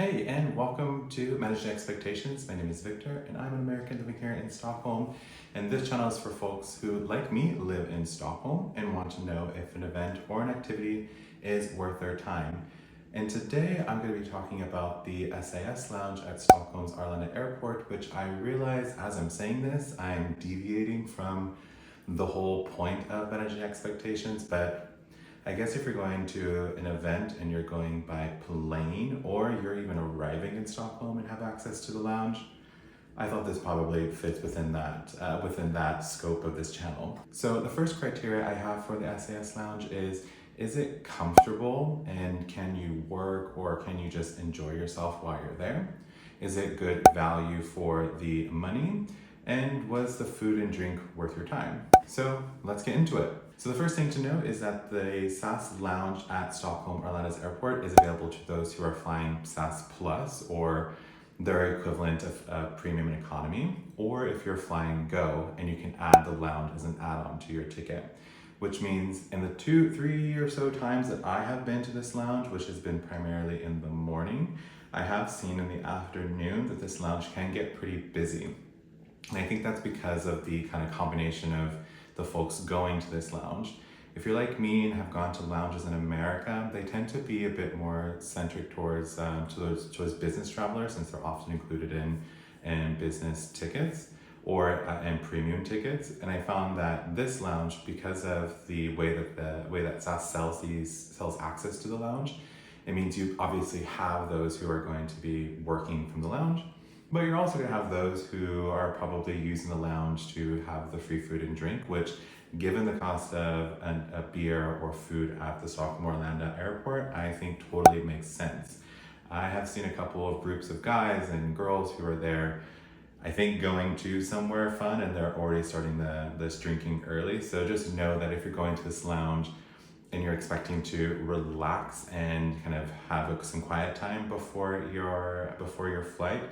Hey, and welcome to Managing Expectations. My name is Victor, and I'm an American living here in Stockholm. And this channel is for folks who, like me, live in Stockholm and want to know if an event or an activity is worth their time. And today I'm going to be talking about the SAS Lounge at Stockholm's Arlanda airport, which I realize as I'm saying this, I'm deviating from the whole point of Managing Expectations, but I guess if you're going to an event and you're going by plane or you're even arriving in Stockholm and have access to the lounge, I thought this probably fits within that scope of this channel. So the first criteria I have for the SAS Lounge is it comfortable and can you work or can you just enjoy yourself while you're there? Is it good value for the money? And was the food and drink worth your time? So let's get into it. So the first thing to know is that the SAS Lounge at Stockholm Arlanda's airport is available to those who are flying SAS Plus or their equivalent of premium and economy, or if you're flying Go and you can add the lounge as an add-on to your ticket. Which means in the 2-3 or so times that I have been to this lounge, which has been primarily in the morning, I have seen in the afternoon that this lounge can get pretty busy. And I think that's because of the kind of combination of the folks going to this lounge. If you're like me and have gone to lounges in America, they tend to be a bit more centric towards business travelers, since they're often included in business tickets or and premium tickets. And I found that this lounge, because of the way that SAS sells access to the lounge, it means you obviously have those who are going to be working from the lounge, but you're also going to have those who are probably using the lounge to have the free food and drink, which, given the cost of a beer or food at the Stockholm Arlanda airport, I think totally makes sense. I have seen a couple of groups of guys and girls who are there, I think, going to somewhere fun, and they're already starting this drinking early. So just know that if you're going to this lounge and you're expecting to relax and kind of have some quiet time before your flight,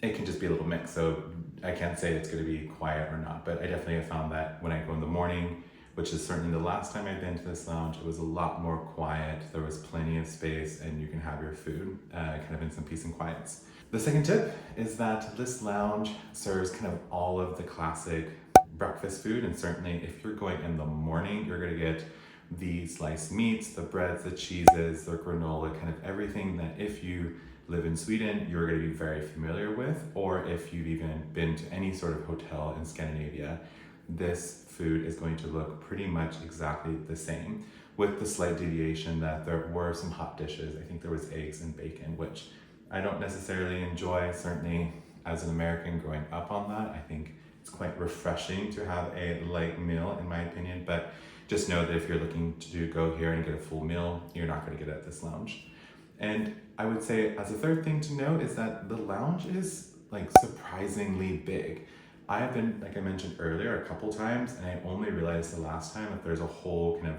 it can just be a little mix. So I can't say it's going to be quiet or not, but I definitely have found that when I go in the morning, which is certainly the last time I've been to this lounge, it was a lot more quiet. There was plenty of space and you can have your food kind of in some peace and quiets. The second tip is that this lounge serves kind of all of the classic breakfast food, and certainly if you're going in the morning, you're going to get the sliced meats, the breads, the cheeses, the granola, kind of everything that if you live in Sweden, you're going to be very familiar with, or if you've even been to any sort of hotel in Scandinavia, this food is going to look pretty much exactly the same, with the slight deviation that there were some hot dishes. I think there was eggs and bacon, which I don't necessarily enjoy. Certainly as an American growing up on that, I think it's quite refreshing to have a light meal, in my opinion, but just know that if you're looking to go here and get a full meal, you're not going to get it at this lounge. And I would say as a third thing to know is that the lounge is like surprisingly big. I have been, like I mentioned earlier, a couple times, and I only realized the last time that there's a whole kind of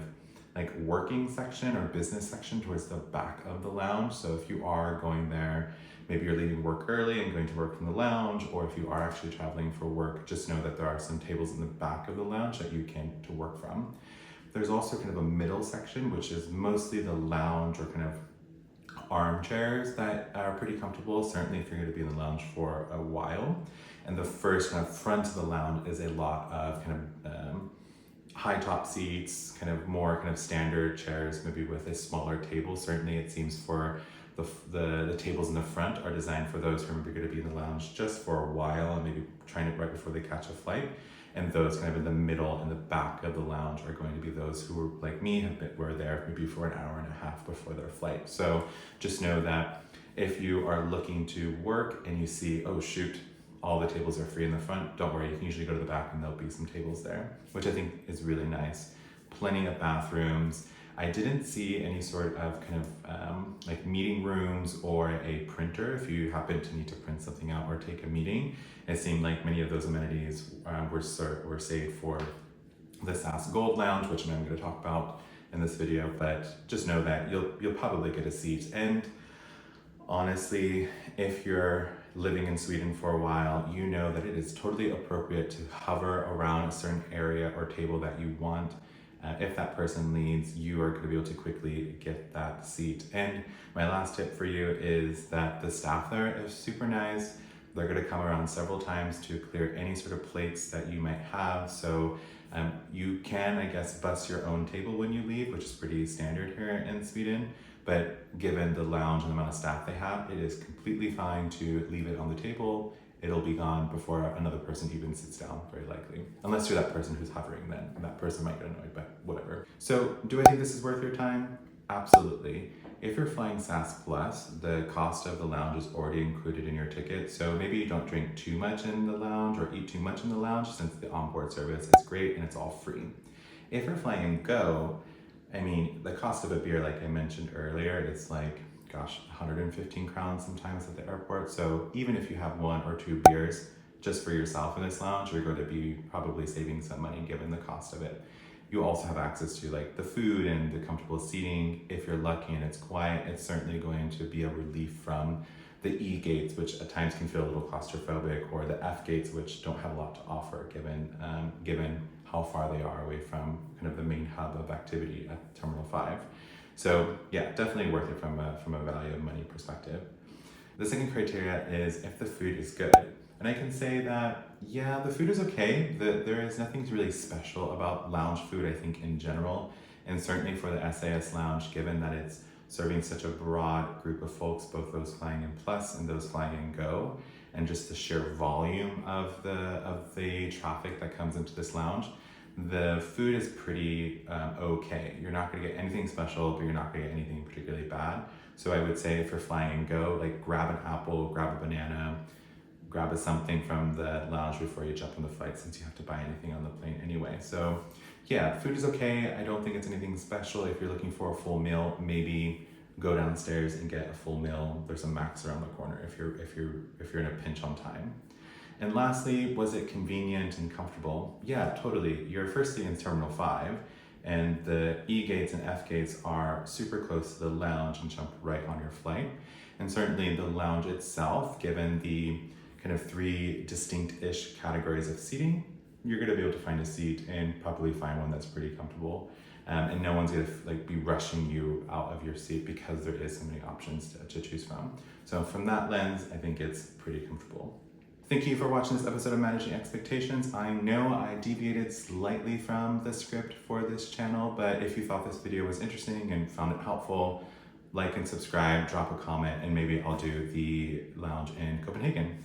like working section or business section towards the back of the lounge. So if you are going there, maybe you're leaving work early and going to work from the lounge, or if you are actually traveling for work, just know that there are some tables in the back of the lounge that you can to work from. There's also kind of a middle section, which is mostly the lounge or kind of armchairs that are pretty comfortable, certainly if you're going to be in the lounge for a while. And the first kind of front of the lounge is a lot of kind of high top seats, kind of more kind of standard chairs, maybe with a smaller table. Certainly it seems for the tables in the front are designed for those who are maybe going to be in the lounge just for a while and maybe trying it right before they catch a flight. And those kind of in the middle and the back of the lounge are going to be those who were like me, were there maybe for an hour and a half before their flight. So just know that if you are looking to work and you see, oh shoot, all the tables are free in the front, don't worry, you can usually go to the back and there'll be some tables there, which I think is really nice. Plenty of bathrooms. I didn't see any sort of kind of like meeting rooms or a printer if you happen to need to print something out or take a meeting. It seemed like many of those amenities were saved for the SAS Gold Lounge, which I'm going to talk about in this video, but just know that you'll probably get a seat. And honestly, if you're living in Sweden for a while, you know that it is totally appropriate to hover around a certain area or table that you want If that person leaves, you are going to be able to quickly get that seat. And my last tip for you is that the staff there is super nice. They're going to come around several times to clear any sort of plates that you might have. So you can, I guess, bus your own table when you leave, which is pretty standard here in Sweden. But given the lounge and the amount of staff they have, it is completely fine to leave it on the table. It'll be gone before another person even sits down, very likely. Unless you're that person who's hovering, then that person might get annoyed, but whatever. So do I think this is worth your time? Absolutely. If you're flying SAS Plus, the cost of the lounge is already included in your ticket. So maybe you don't drink too much in the lounge or eat too much in the lounge, since the onboard service is great and it's all free. If you're flying Go, I mean, the cost of a beer, like I mentioned earlier, it's like, gosh, 115 crowns sometimes at the airport. So even if you have 1 or 2 beers just for yourself in this lounge, you're going to be probably saving some money given the cost of it. You also have access to like the food and the comfortable seating. If you're lucky and it's quiet, it's certainly going to be a relief from the E gates, which at times can feel a little claustrophobic, or the F gates, which don't have a lot to offer given how far they are away from kind of the main hub of activity at Terminal 5. So yeah, definitely worth it from a value of money perspective. The second criteria is if the food is good. And I can say that, yeah, the food is okay. There is nothing really special about lounge food, I think, in general. And certainly for the SAS lounge, given that it's serving such a broad group of folks, both those flying in Plus and those flying in Go, and just the sheer volume of the traffic that comes into this lounge, the food is pretty okay. You're not gonna get anything special, but you're not gonna get anything particularly bad. So I would say if you're flying in Go, like grab an apple, grab a banana, grab something from the lounge before you jump on the flight, since you have to buy anything on the plane anyway. So yeah, food is okay. I don't think it's anything special. If you're looking for a full meal, maybe go downstairs and get a full meal. There's a Max around the corner if you're in a pinch on time. And lastly, was it convenient and comfortable? Yeah, totally. You're firstly in Terminal 5, and the E gates and F gates are super close to the lounge and jump right on your flight. And certainly the lounge itself, given the kind of 3 distinct-ish categories of seating, you're gonna be able to find a seat and probably find one that's pretty comfortable. And no one's gonna be rushing you out of your seat because there is so many options to choose from. So from that lens, I think it's pretty comfortable. Thank you for watching this episode of Managing Expectations. I know I deviated slightly from the script for this channel, but if you thought this video was interesting and found it helpful, like and subscribe, drop a comment, and maybe I'll do the lounge in Copenhagen.